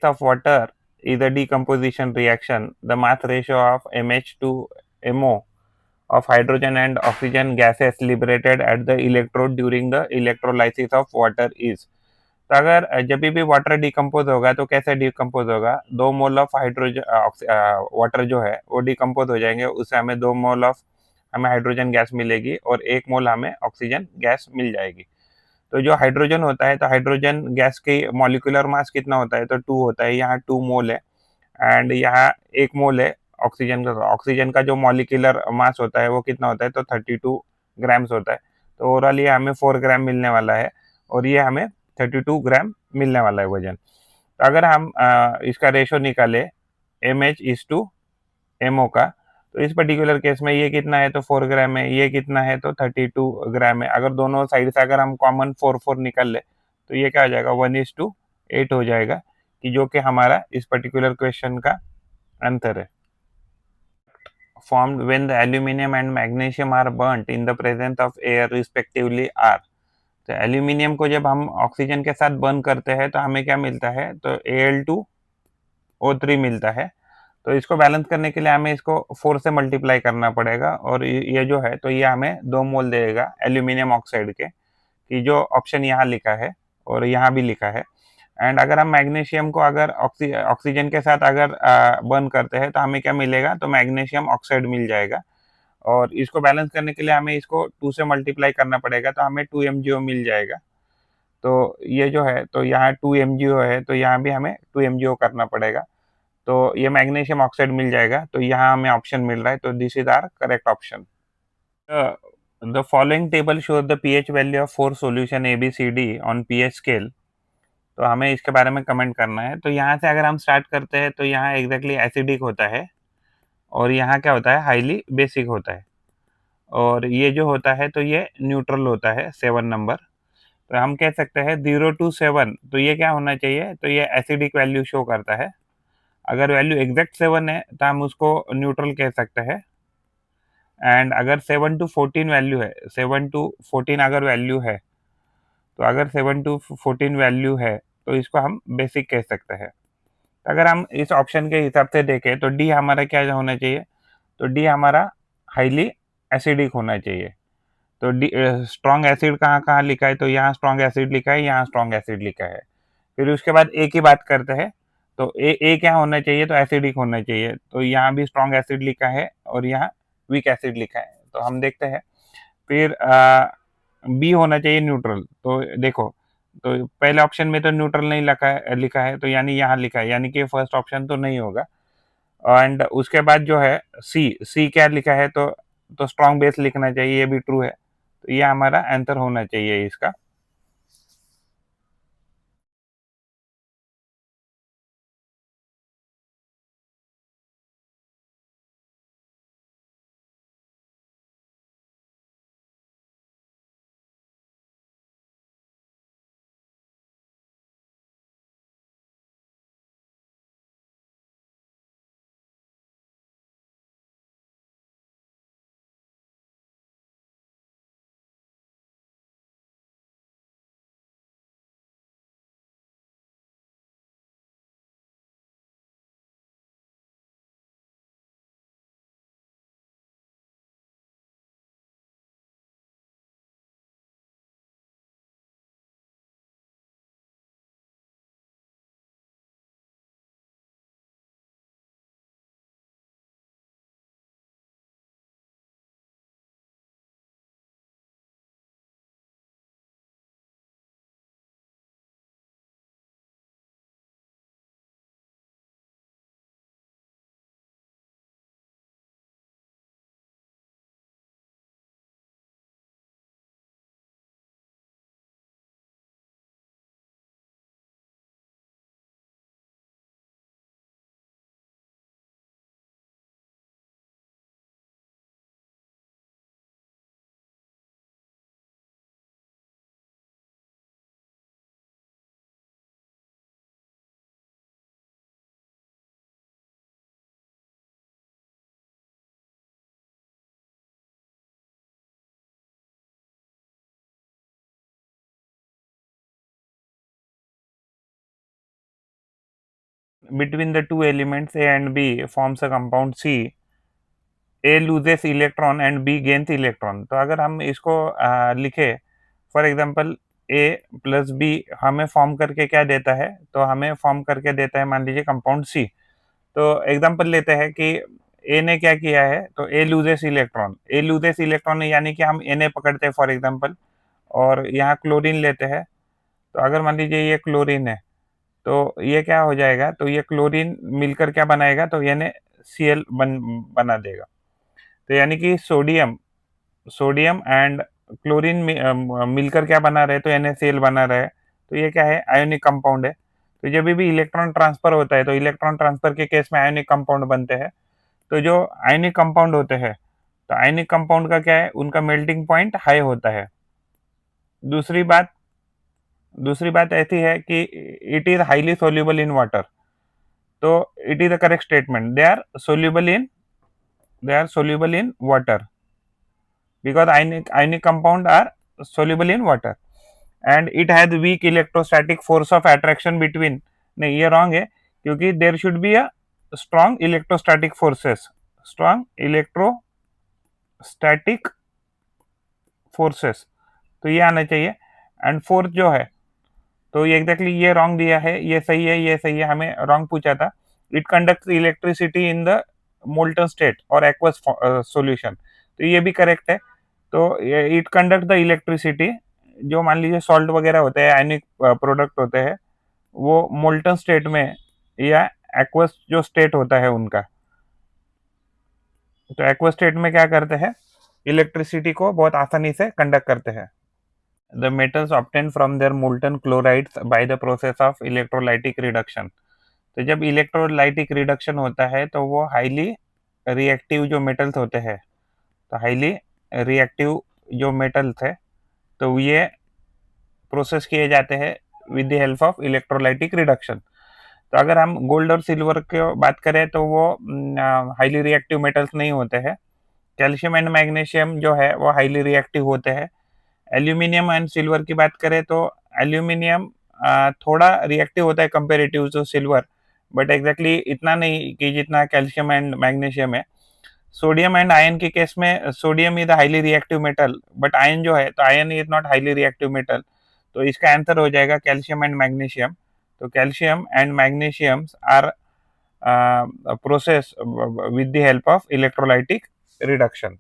case of water is a decomposition reaction, the mass ratio of Mh to Mo of hydrogen and oxygen gases liberated at the electrode during the electrolysis of water is। तो अगर जब भी water decompose होगा तो कैसे decompose होगा, 2 mole of hydrogen water जो है वो डिकम्पोज हो जाएंगे, उससे हमें 2 मोल ऑफ हमें हाइड्रोजन गैस मिलेगी और 1 मोल हमें ऑक्सीजन गैस मिल जाएगी। तो जो हाइड्रोजन होता है, तो हाइड्रोजन गैस की मॉलिक्यूलर मास कितना होता है, तो 2 होता है, यहाँ 2 मोल है। एंड यहाँ 1 मोल है ऑक्सीजन का जो मॉलिक्यूलर मास होता है वो कितना होता है, तो 32 ग्राम्स होता है। तो ओवरऑल ये हमें 4 ग्राम मिलने वाला है और ये हमें 32 ग्राम मिलने वाला है वजन। तो अगर हम इसका रेशो निकाले MH/MO का, तो इस पर्टिकुलर केस में ये कितना है, तो 4 ग्राम है, ये कितना है, तो 32 ग्राम है। अगर दोनों साइड से अगर हम कॉमन 4 निकाल ले तो ये क्या हो जाएगा, 1:8 हो जाएगा, कि जो कि हमारा इस पर्टिकुलर क्वेश्चन का आंसर है। Formed when the aluminum and magnesium are burnt in the presence of air respectively are। तो एल्यूमिनियम को जब हम ऑक्सीजन के साथ बर्न करते हैं तो हमें क्या मिलता है, तो Al2O3 मिलता है। तो इसको बैलेंस करने के लिए हमें इसको 4 से मल्टीप्लाई करना पड़ेगा और ये जो है तो ये हमें 2 मोल देगा एल्यूमिनियम ऑक्साइड के, कि जो ऑप्शन यहाँ लिखा है और यहाँ भी लिखा है। एंड अगर हम मैग्नीशियम को अगर ऑक्सीजन के साथ अगर बर्न करते हैं तो हमें क्या मिलेगा, तो मैग्नीशियम ऑक्साइड मिल जाएगा। और इसको बैलेंस करने के लिए हमें इसको 2 से मल्टीप्लाई करना पड़ेगा, तो हमें 2 MgO मिल जाएगा। तो ये जो है तो यहाँ 2 MgO है, तो यहाँ भी हमें 2 MgO करना पड़ेगा। तो ये मैग्नीशियम ऑक्साइड मिल जाएगा, तो यहाँ हमें ऑप्शन मिल रहा है, तो this is our correct option. The following table shows the pH value of 4 solution ABCD on pH scale. तो हमें इसके बारे में कमेंट करना है। तो यहाँ से अगर हम स्टार्ट करते हैं तो यहाँ एग्जैक्टली एसिडिक होता है और यहाँ क्या होता है, हाईली बेसिक होता है। और ये जो होता है तो ये न्यूट्रल होता है 7 नंबर। तो हम कह सकते हैं 0 to 7, तो ये क्या होना चाहिए, तो ये एसिडिक वैल्यू शो करता है। अगर वैल्यू एग्जैक्ट 7 है तो हम उसको न्यूट्रल कह सकते हैं। एंड अगर 7 to 14 वैल्यू है, 7 to 14 अगर वैल्यू है, तो अगर 7 to 14 वैल्यू है तो इसको हम बेसिक कह सकते हैं। अगर हम इस ऑप्शन के हिसाब से देखें तो डी हमारा क्या होना चाहिए, तो डी हमारा हाईली एसिडिक होना चाहिए। तो डी स्ट्रॉन्ग एसिड कहाँ कहाँ लिखा है, तो यहाँ स्ट्रॉन्ग एसिड लिखा है, यहाँ स्ट्रॉन्ग एसिड लिखा है। फिर उसके बाद ए की बात करते हैं, तो ए क्या होना चाहिए, तो एसिडिक होना चाहिए। तो यहाँ भी स्ट्रॉन्ग एसिड लिखा है और यहाँ वीक एसिड लिखा है, तो हम देखते हैं। फिर बी होना चाहिए न्यूट्रल। तो देखो, तो पहले ऑप्शन में तो न्यूट्रल नहीं लिखा है, तो यानी यहाँ लिखा है, यानी कि फर्स्ट ऑप्शन तो नहीं होगा। एंड उसके बाद जो है सी क्या लिखा है, तो स्ट्रॉन्ग बेस लिखना चाहिए, ये भी ट्रू है। तो ये हमारा आंसर होना चाहिए इसका। between the two elements A and B forms a compound C, A loses electron and B gains electron. तो अगर हम इसको लिखे for example A plus B हमें फॉर्म करके क्या देता है, तो हमें फॉर्म करके देता है मान लीजिए कंपाउंड सी। तो एग्जांपल लेते हैं कि ए ने क्या किया है, तो ए लूजेस इलेक्ट्रॉन, ए लूजेस इलेक्ट्रॉन यानी कि हम Na पकड़ते हैं फॉर एग्जांपल, और यहाँ क्लोरीन लेते हैं। तो अगर मान लीजिए ये क्लोरीन है, तो ये क्या हो जाएगा, तो ये क्लोरीन मिलकर क्या बनाएगा, तो NaCl बना देगा। तो यानी कि सोडियम सोडियम एंड क्लोरीन मिलकर क्या बना रहे, तो NaCl बना रहे। तो ये क्या है, आयोनिक कंपाउंड है। तो जब भी इलेक्ट्रॉन ट्रांसफर होता है, तो इलेक्ट्रॉन ट्रांसफर के केस में आयोनिक कंपाउंड बनते हैं। तो जो आयोनिक कंपाउंड होते हैं, तो आयोनिक कंपाउंड का क्या है, उनका मेल्टिंग पॉइंट हाई होता है। दूसरी बात दूसरी बात ऐसी है कि it is highly soluble in water. तो it is the correct statement, they are soluble in water because ionic compound are soluble in water, and it has weak electrostatic force of attraction between, नहीं ये wrong है, क्योंकि there should be a strong electrostatic forces, strong electrostatic forces, तो ये आना चाहिए। And fourth जो है, तो ये एग्जैक्टली ये रॉन्ग दिया है, ये सही है, ये सही है, हमें रॉन्ग पूछा था। It conducts electricity in the molten state और एक्वस सॉल्यूशन, तो ये भी करेक्ट है। तो इट कंडक्ट द इलेक्ट्रिसिटी, जो मान लीजिए सॉल्ट वगैरह होते हैं, आयनिक प्रोडक्ट होते हैं, वो मोल्टन स्टेट में या एक्वस जो स्टेट होता है उनका, तो एक्वस स्टेट में क्या करते हैं, इलेक्ट्रिसिटी को बहुत आसानी से कंडक्ट करते हैं। The metals obtained from their molten chlorides by the process of electrolytic reduction, तो जब इलेक्ट्रोलाइटिक रिडक्शन होता है, तो वो हाईली रिएक्टिव जो मेटल्स होते हैं, तो हाईली रिएक्टिव जो मेटल्स है, तो ये प्रोसेस किए जाते हैं with the help of electrolytic reduction. तो अगर हम गोल्ड और सिल्वर की बात करें, तो वो हाईली रिएक्टिव मेटल्स नहीं होते हैं। कैल्शियम एंड मैग्नीशियम जो है वो हाईली रिएक्टिव होते हैं। एल्यूमिनियम एंड सिल्वर की बात करें, तो एल्यूमिनियम थोड़ा रिएक्टिव होता है comparative to silver, but exactly इतना नहीं कि जितना कैल्शियम एंड मैग्नीशियम है। सोडियम एंड आयन के केस में, sodium is highly reactive metal, but iron जो है, तो iron is not highly reactive metal. तो इसका आंसर हो जाएगा कैल्शियम एंड मैग्नीशियम। तो calcium and magnesium are process with the help of electrolytic reduction.